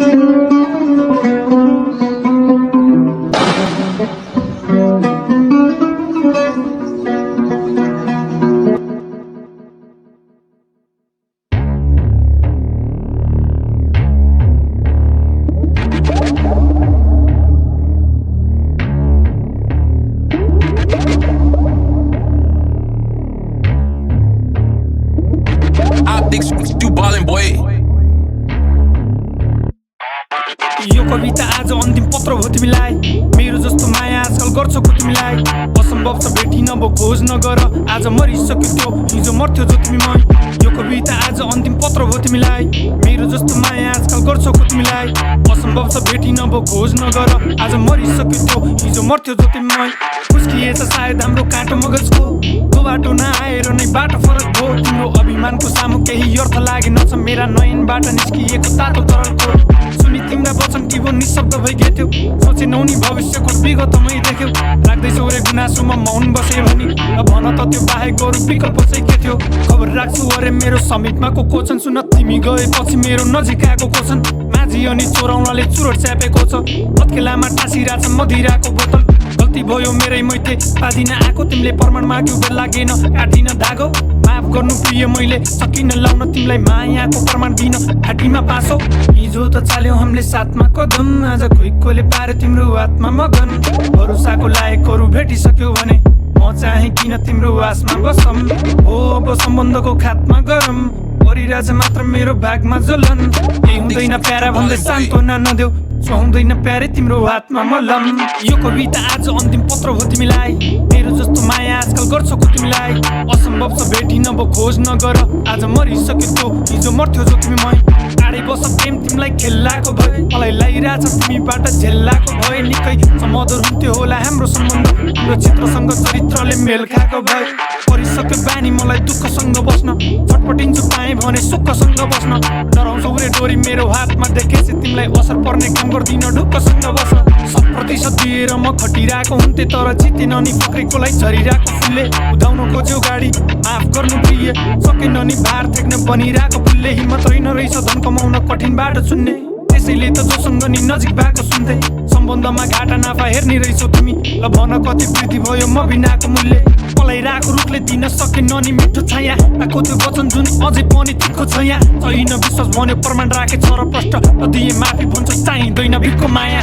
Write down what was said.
You ballin' boy. यो कविता आज अन्तिम पत्र हो तिमीलाई मेरो जस्तो माया आजकल गर्छौ को तिमीलाई असम्भव छ भेटी नभो खोज नगर आज मरिसक्यो त्यो हिजो मर्थ्यो जो तिमीमै यो कविता आज अन्तिम पत्र हो तिमीलाई मेरो जस्तो माया आजकल गर्छौ को तिमीलाई असम्भव छ भेटी नभो खोज नगर आज मरिसक्यो त्यो हिजो मर्थ्यो जो तिमीमै खुस्किएछ सायद हाम्रो काँटो मगजको त्यो बाटो नआएर नै बाटो फरक भयो तिम्रो अभिमानको सामु केही अर्थ लागेनछ मेरा नयनबाट निस्किएको तातो तरलको सुनि तिम्रा वचन कि वो निशब्द भइगेथ्यो सोचेनौ नि भविष्यको विगतमै देख्यौ राख्दैछौ रे गुनासोमा मौन बसे भनी भन त त्यो बाहेक अरू विकल्प चाहिँ के थियो खबर राख्छु अरे मेरो समीपमा को क्वेसन सुन तिमी गएपछि मेरो नजिक आएको क्वेसन माझी अनि चोराउनाले चुरोट च्यापेको छ पत्केलामा टाँसिरहेछ मदिराको बोतल गल्ती भयो मेरै मैते पादिन आएको तिमीले प्रमाण माग्यौ बेल लागेन काटिन धागो माफ गर्नु प्रिय मैले सकिन लाउन तिमीलाई मायाको प्रमाण दिन घाटीमा पासौ हिजो त चाल्यौ हामीले साथमा कदम आज खोइकोले पार्यो तिम्रो हातमा मगन भरोसाको लायकहरू भेटिसक्यो भने म चाहे किन तिम्रो आसमा बसम हो अब सम्बन्धको खातमा गरम परिरहेछ मात्र मेरो भागमा जलन केही हुँदैन प्यारा भन्दै सान्त्वना नदेऊ सुहाउँदैन प्यारे तिम्रो हातमा मलम यो कविता आज अन्तिम पत्र हो तिमीलाई मेरो जस्तो माया आजकल गर्छौ को तिमीलाई असम्भव छ भेटी नभो खोज नगर आज मरिसक्यो त्यो हिजो मर्थ्यो जो तिमीमै टाढै बस प्रेम तिमीलाई खेल्लाको भए मलाई लागिरहेछ तिमीबाट झेल्लाको भए निकै समधुर हुन्थ्यो होला हाम्रो सम्बन्ध तिम्रो चित्रसँग चरित्रले मेल खाएको भए परिसक्यो बानी मलाई दुःखसँग बस्न छटपटिन्छु पाएँ भने सुखसँग बस्न डराउँछौ रे डोरी मेरो हातमा देखेपछि तिमीलाई असर पर्ने काम गर्दिन ढुक्कसँग बस 100% दिएर म खटिरहेको हुन्थे तर जितेन नि फक्रेकोलाई झरिरहेको फुलले उदाउन खोज्यो गाडी माफ गर्नु प्रिय सकेन नि भार थेक्न बनिरहेको फुलले हिम्मत होइन रहेछ धन कमाउन कठिन बाटो चुन्ने त्यसैले त जोसँग नि नजिक भएको सुन्थे सम्बन्धमा घाटा नाफा हेर्ने रहेछौ तिमी ल भन कति वृद्धि भयो म बिनाको मूल्य पलाइरहेको रुखले दिन सकेन नि मिठो छाया आएको त्यो वचन जुन अझै पनि तिखो छ यहाँ छैन विश्वास भन्यो प्रमाण राखे छ र प्रष्ट दिए माफी भन्छ चाहिँदैन भिडको माया